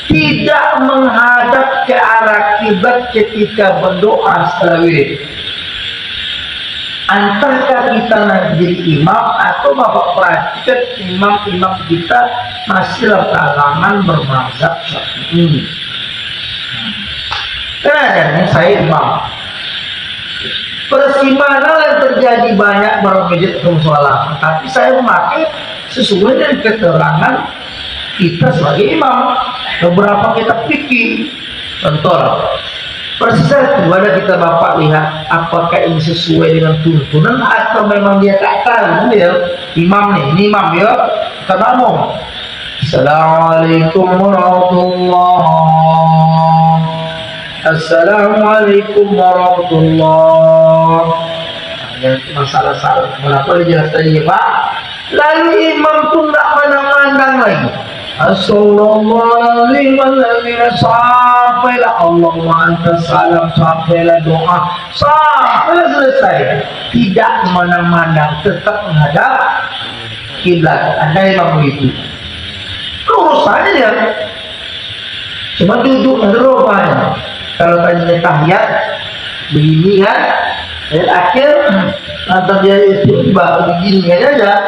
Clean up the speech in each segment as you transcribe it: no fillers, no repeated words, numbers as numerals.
tidak menghadap ke arah kiblat ketika berdoa setelah wirid. Antarkah kita nanti jadi imam atau bapak perhatikan imam-imam kita masih kalangan bermazhab Syafi'i. Kadang-kadang saya imam. Persimanan yang terjadi banyak bermajid atau musola, tapi saya memakai sesuai dengan keterangan kita sebagai imam. Beberapa kitab fikih, contoh persisnya itu ada kita bapak lihat apakah ini sesuai dengan tuntunan atau memang dia tak tahu ya. Imam nih, ini imam ya, kita ngomong Assalamualaikum warahmatullahi Assalamualaikum warahmatullahi. Masalah salah. Kenapa dijelas tadi ya Pak? Lalu imam pun tak pandang-pandang lagi. Assalamualaikum sampailah Allahumma anta salam, sampailah doa, sampailah selesai. Tidak mandang-mandang, tetap menghadap kiblat. Ada imam begitu. Lurus saja dia. Cuma duduk ada rupanya. Kalau tadinya tahiyat begini kan, dan akhir nanti dia itu baru begini aja.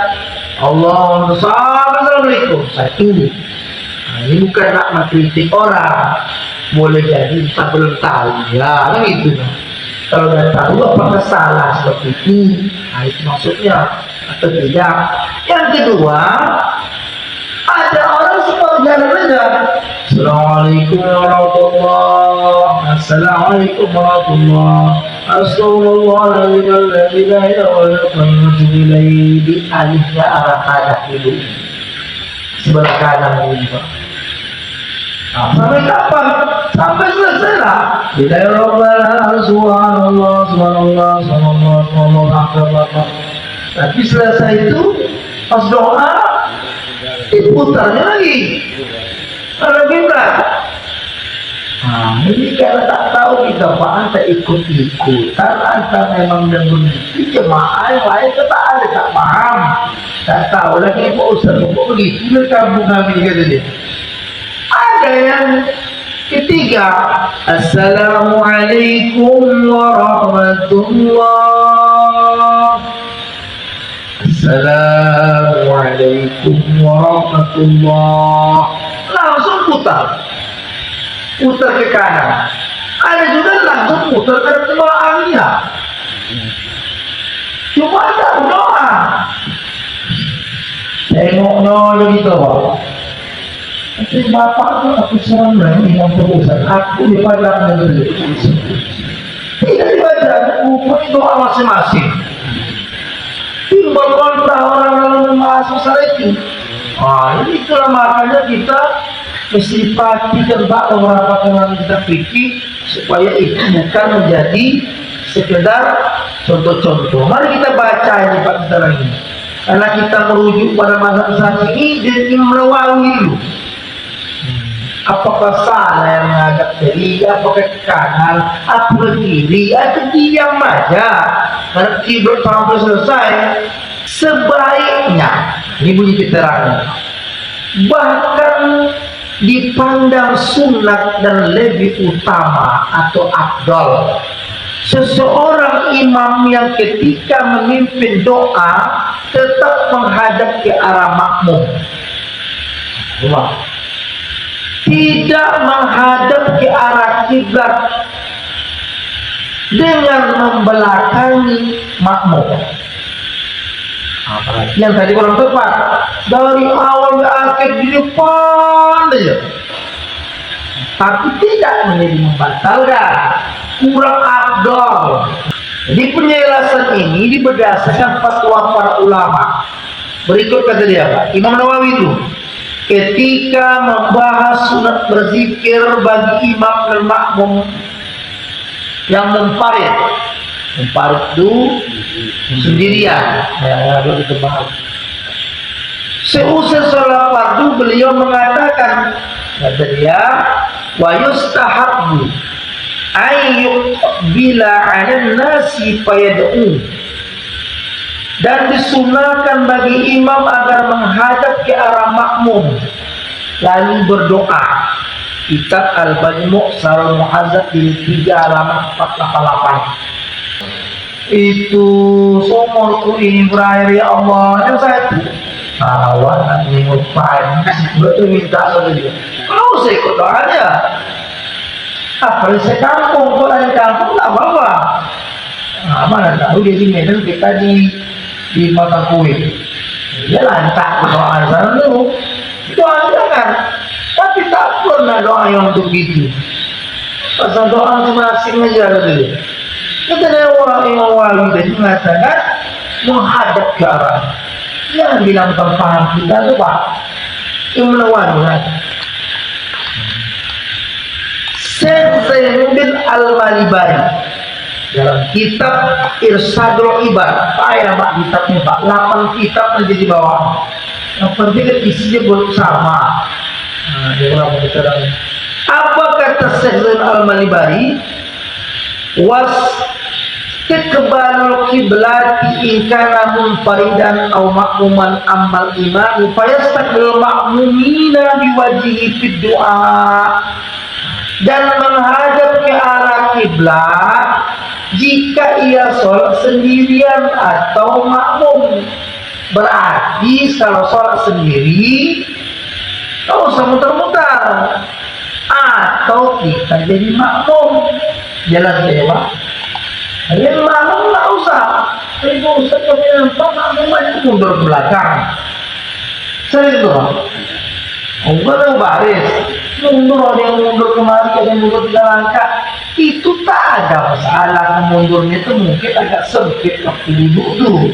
Allahumma assalamualaikum. Satu. Nah, ini bukan nak mengkritik orang. Boleh jadi kita belum tahu ya, kan itu. Kalau dah tahu apakah salah seperti itu, nah itu maksudnya atau tidak. Yang kedua, ada orang semua jalan aja. Assalamualaikum warahmatullahi Assalamualaikum warahmatullahi Astagfirullahaladzim di alihnya arah kanan dulu sebelah kanan dulu. Sampai kapan? Sampai selesai lah. Bismillahirrahmanirrahim. Subhanallah, subhanallah, subhanallah, subhanallah. Tapi selesai itu pas doa diputarnya lagi. Kalau kiblat. Nah, ini karena tak tahu kita Pak, anta ikut-ikutan, anta memang dan begitu jemaah yang lain tak ada, tak paham, tak tahu lagi Pak Ustaz, kok begitu di kampung kami kata dia. Ada yang ketiga, Assalamualaikum warahmatullahi Assalamualaikum warahmatullahi. Langsung putar ke kanan. Ada juga langsung putar ke doanya. Cuma ada doa. Tengoknya begitu Pak. Tapi bapak itu aku serang lagi yang berusaha. Aku dipadang dulu. Tidak dibaca. Bukan doa masing-masing. Timbul kontra orang-orang masuk itu. Nah, itulah makanya kita mesti perhatikan beberapa kenangan kita fikih supaya itu bukan menjadi sekedar contoh-contoh. Mari kita baca ini Pak sekarang ini. Karena kita merujuk pada mazhab Syafi'i dan Imam Nawawi dulu. Apakah salah yang menghadap kiri, apakah ke kanan, apa ke kiri, atau diam aja. Karena kiblat sampai selesai. Sebaiknya, ini bunyi keterangan, bahkan dipandang sunat dan lebih utama atau afdal seseorang imam yang ketika memimpin doa tetap menghadap ke arah makmum, tidak menghadap ke arah kiblat dengan membelakangi makmum. Yang tadi kurang tepat, dari awal ke akhir di depan aja, tapi tidak menjadi membatalkan, kurang afdal. Jadi penjelasan ini berdasarkan fatwa para ulama. Berikut kata dia Pak Imam Nawawi itu, ketika membahas sunat berzikir bagi imam dan makmum yang memfarid itu sendirian, begitu paham. Seusai sholat fardu beliau mengatakan, kata dia, wa yustahabbu ayyuk bila 'alan nasi fayad'u, dan disunahkan bagi imam agar menghadap ke arah makmum lalu berdoa. Kitab Al-Majmu' Syarah Muhadzab di 3 halaman 488. Itu sumurku ini berair ya Allah. Dan saya tuh awan minggu pagi betul minta saja. Kalau saya ikut doanya, apa saya kampung, kalau di kampung tak apa-apa. Nah, mana tahu di sini kan kita di mata kue. Dia lantak doa sana dulu. Doa kan, tapi tak pernah doa yang begitu. Pasal doa masing-masing aja dulu. Kita orang yang wali tadi mengatakan menghadap ke arah. Jangan bilang paham kita itu Pak. Yang melawan Syekh Zainuddin Al-Malibari dalam kitab Irsadul Ibad, ya Pak kitabnya Pak, 8 kitab nanti di bawah. Yang penting isinya sama. Nah, dia berapa bicaranya? Apa kata Syekh Zainuddin Al-Malibari? Was Iqbalul kiblati in kana munfaridan aw ma'muman ammal imam fa yastaqbilul ma'mumina biwajhihi fid du'a, dan menghadap ke arah kiblat jika ia sholat sendirian atau makmum. Berarti kalau sholat sendiri tak usah muter-muter, atau kita jadi makmum. Jelas ya Pak? Yang makmum tak usah. Itu usah kemudian makmum mundur ke belakang. Sering itu Pak. Enggak baris. Mundur, ada yang mundur kemari, ada yang mundur 3 langkah. Itu tak ada masalah. Mundurnya itu mungkin agak sempit waktu duduk tuh.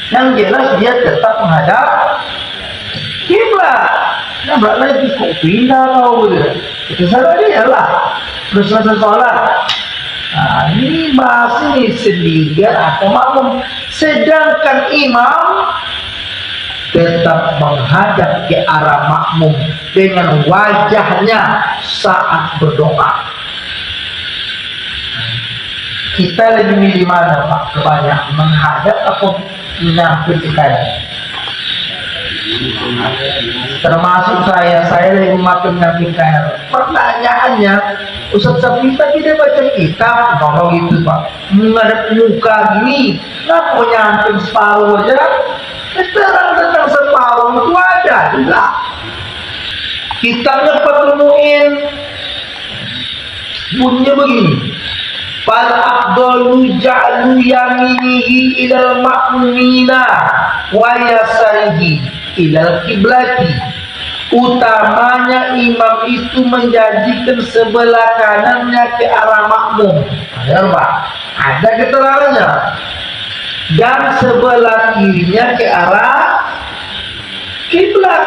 Yang jelas dia tetap menghadap kiblat. Nah, lagi kok pindah kau gitu. Itu salah dia lah. Terus selesai sholat. Nah, ini bahas ini sendirian atau makmum. Sedangkan imam tetap menghadap ke arah makmum dengan wajahnya saat berdoa. Kita lebih milih mana Pak? Kebanyakan menghadap atau menyamping ke kanan? Termasuk saya lebih makin menyamping kanan. Pertanyaannya, Ustaz Safi tadi dia baca kitab, kalau gitu Pak, menghadap muka gini, kenapa menyamping separuh aja? Sekarang tentang separuh itu ada juga. Kitabnya Fathul Mu'in bunyinya begini. Fal afdalu ja'lu yaminihi ilal ma'mumina wa yasarihi ilal kiblati. Utamanya imam itu menjadikan sebelah kanannya ke arah makmum. Ada Pak? Ada keterangannya. Dan sebelah kirinya ke arah kiblat.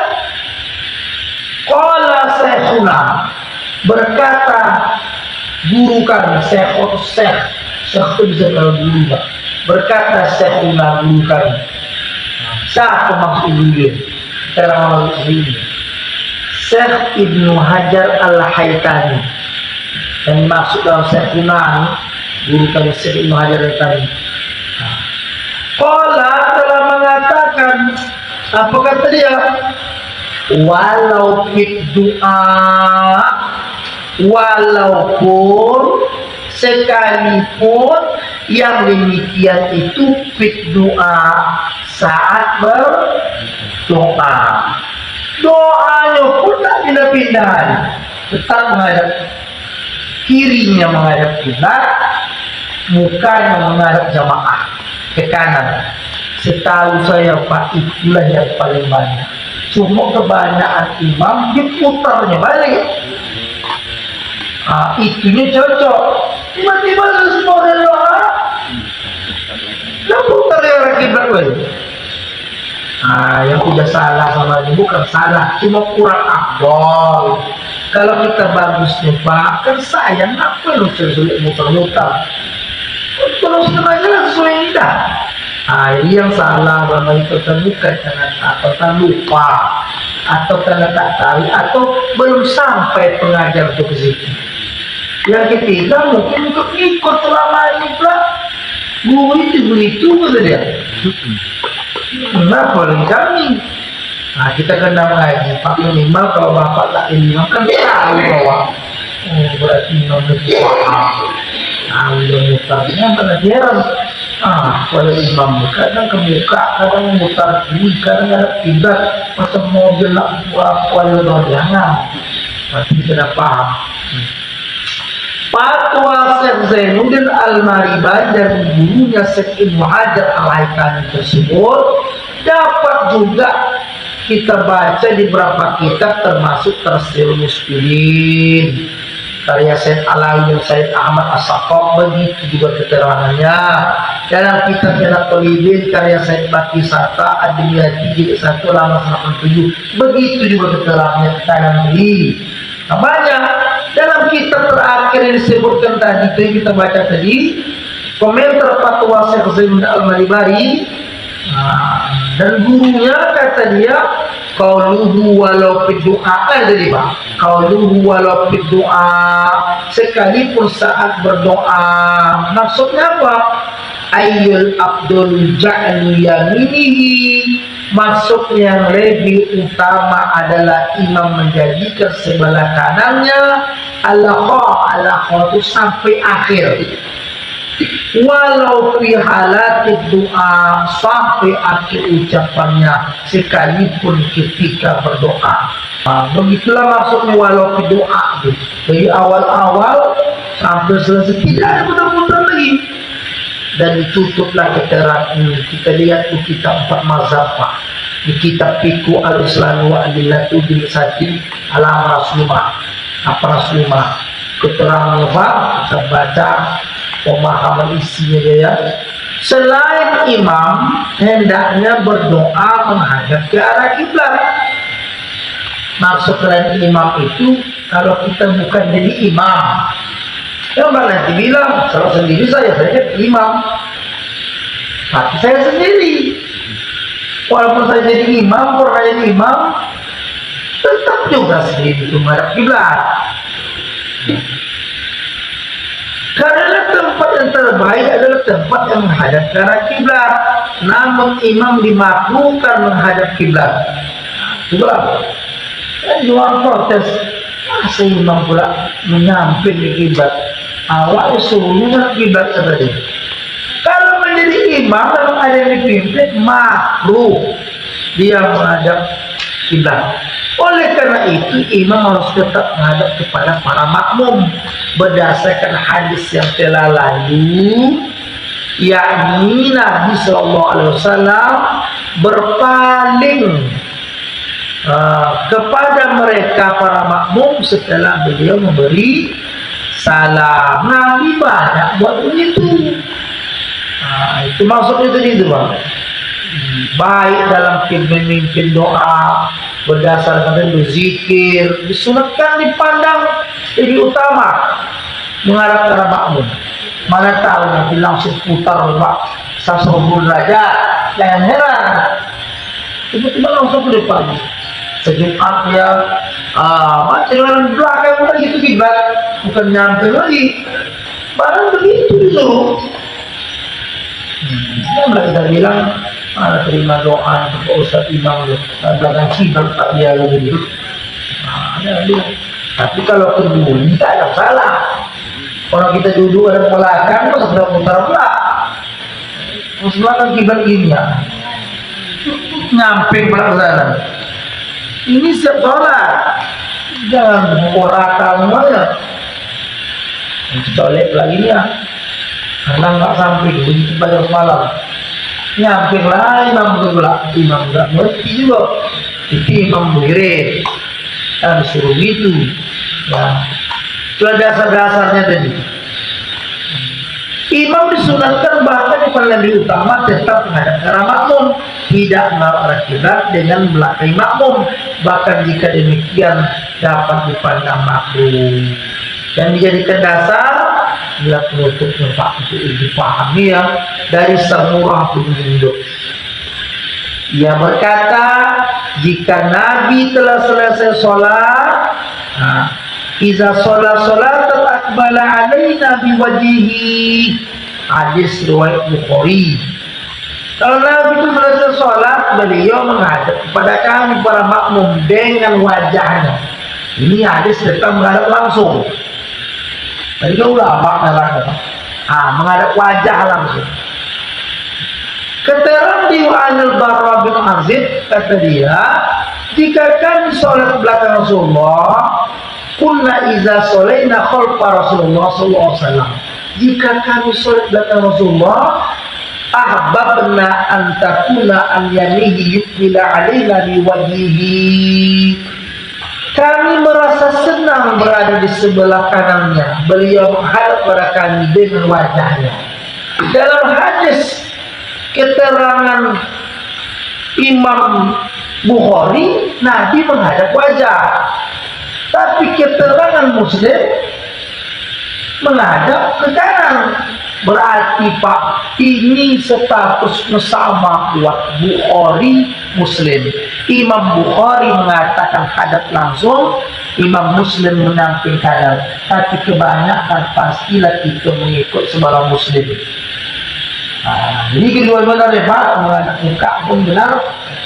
Qala Syekhuna, berkata guru kami, Syekh itu bisa kalau guru Pak. Berkata Syekhuna, guru kami. Siapa maksud guru? Terang ini. Syekh Ibnu Hajar Al-Haytami. Yang maksud dalam Syekhuna, guru kami Syekh Ibnu Hajar Al-Haytami. Qala telah mengatakan, apa kata dia? Walau fit doa, walaupun sekalipun yang demikian itu fit doa, saat berdoa, doanya pun tak pindah-pindah, tetap menghadap kirinya menghadap kiblat, mukanya menghadap jamaah ke kanan. Setahu saya Pak, itulah yang paling banyak. Cuma kebanyakan imam dia putarnya balik. Itunya cocok. Tiba-tiba semua doa, dia putar yang kiblat balik. Yang udah salah sama ini bukan salah, cuma kurang afdol. Kalau kita bagusnya Pak, kan sayang apa lu sulit muter-muter. Kalau setengahnya lah sesuai lidah. Ini yang salah sama itu bukan karena atau lupa atau karena tak tahu atau belum sampai pengajar itu ke situ. Yang ketiga mungkin untuk ikut selama ini Pak, guru itu begitu kata dia. Kenapa lagi kami? Nah, kita kena mengaji. Pak minimal kalau bapak tak imam kan tahu bahwa berarti imam itu paham. Nah, udah mutarnya pada heran. Kalau imam kadang ke muka, kadang mutar kiri, kadang ada kiblat. Masa mobil nak kuala jangan. Pasti tidak paham. Fatwa Syekh Zainuddin Al-Maribadi dan gurunya Syekh Ibnu Hajar Al-Haytami tersebut dapat juga kita baca di beberapa kitab termasuk Tafsirul Mushkirin karya Syekh Alawi dan Syekh Ahmad As-Saqqaf, begitu juga keterangannya dalam kitab Jalal Talibin karya Syekh Baki Sata Ad-Dimyati jilid 1 halaman 87, begitu juga keterangannya dalam ini. Nah, banyak dalam kitab terakhir yang disebutkan tadi itu yang kita baca tadi, komentar fatwa Syekh Zainuddin Al-Maribadi dan gurunya kata dia qauluhu walau fi du'a, jadi Pak, qauluhu walau fi du'a, sekalipun saat berdoa. Maksudnya apa? Ayyul abdul ja'lu yaminihi, maksud yang lebih utama adalah imam menjadikan sebelah kanannya Allah itu sampai akhir, walau fi halatid doa, sampai akhir ucapannya sekalipun ketika berdoa. Begitulah maksudnya walau fi doa, dari awal-awal sampai selesai tidak ada mudah-mudahan lagi. Dan ditutuplah keterangan ini. Kita lihat di kitab 4 mazhab, di kitab Fiqh al-Islam wa Adillatu bil Sati alam Rasulullah, apa Rasulullah keterangan Pak, kita baca pemahaman isinya ya. Selain imam hendaknya berdoa menghadap ke arah kiblat. Maksud selain imam itu kalau kita bukan jadi imam, yang nanti bilang kalau sendiri saya imam, tapi saya sendiri. Walaupun saya jadi imam, orang imam, tetap juga sendiri itu menghadap kiblat. Karena tempat yang terbaik adalah tempat yang menghadap ke arah kiblat. Namun imam dimakruhkan menghadap kiblat. Itulah. Dan jual protes. Masa imam pula menyamping di kiblat? Awak suruh menghadap kiblat tadi. Kalau menjadi imam dan ada yang dipimpin, makruh dia menghadap kiblat. Oleh karena itu imam harus tetap menghadap kepada para makmum berdasarkan hadis yang telah lalu, yakni Nabi SAW berpaling kepada mereka para makmum setelah beliau memberi salam. Nabi banyak buat begitu. Itu maksudnya tadi itu Bang. Baik dalam memimpin doa berdasarkan itu zikir disunatkan dipandang lebih utama menghadap ke arah makmum. Mana tahu nanti langsung putar Pak 180 derajat, jangan heran tiba-tiba langsung ke depan sejumat ya macam belakang udah gitu kiblat, bukan nyampe lagi barang begitu disuruh. Kita bilang terima doa untuk Ustaz Imam belakang kiblat tak dia begitu. Tapi kalau kedua tak ada salah. Kalau kita duduk ada belakang masa sudah putar belakang. Terus belakang kiblat gini ya, nyamping belakang sana. Ini siap sholat, jangan borakan semuanya. Colek lagi ya, karena nggak sampai begitu pada malam. Nyamping lah imam berbelak, imam nggak ngerti juga. Itu imam berdiri, dan suruh gitu. Ya, itu dasar-dasarnya tadi. Imam disunatkan bahkan yang paling lebih utama tetap menghadap ke arah makmum, tidak mengarah kiblat dengan belakang makmum. Bahkan jika demikian dapat dipandang makruh dan dijadikan dasar bila penutupnya Pak untuk dipahami ya dari Samurah bin Jundub. Ia berkata, jika Nabi telah selesai sholat, iza sholat akbala alaina biwajihi, hadis riwayat Bukhari. Kalau Nabi itu selesai sholat, beliau menghadap kepada kami para makmum dengan wajahnya. Ini hadis datang menghadap langsung. Tadi kan ulama menghadap wajah langsung. Keterangan di Anil Barra bin Azib, kata dia, jika kami sholat belakang Rasulullah, kunna iza sholaina khalfa Rasulullah sallallahu alaihi wasallam. Jika kami sholat belakang Rasulullah, ahbabna an takuna an yamihi yukmila alaina biwajhihi. Kami merasa senang berada di sebelah kanannya. Beliau menghadap pada kami dengan wajahnya. Dalam hadis keterangan Imam Bukhari, Nabi menghadap wajah. Tapi keterangan Muslim menghadap ke kanan. Berarti Pak, ini statusnya sama buat Bukhari Muslim. Imam Bukhari mengatakan hadap langsung, Imam Muslim menamping kanan. Tapi kebanyakan pastilah kita mengikut sebarang Muslim. Jadi kedua-duanya Pak, mengatakan muka pun benar,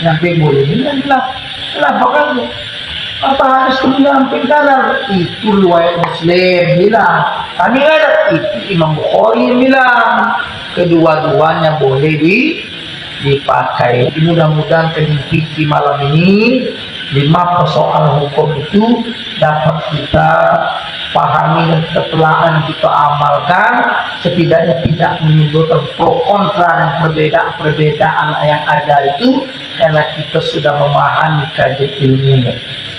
namping boleh. Ini bilang, kenapa kamu? Apa harus menyamping kanan? Itu riwayat Muslim bilang. Kami ada itu Imam Bukhari yang bilang. Kedua-duanya boleh dipakai. Mudah-mudahan kedipiki malam ini 5 persoalan hukum itu dapat kita pahami dan kita telah kita amalkan, setidaknya tidak menimbulkan pro kontra dan perbedaan yang ada itu, karena kita sudah memahami kajian ilmunya.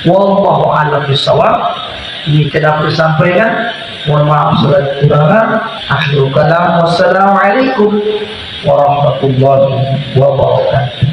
Wallahu a'lam bishawab. Ini tidak perlu disampaikan. Mohon maaf segala kekurangan. Akhirul kalam. Wassalamualaikum warahmatullahi wabarakatuh.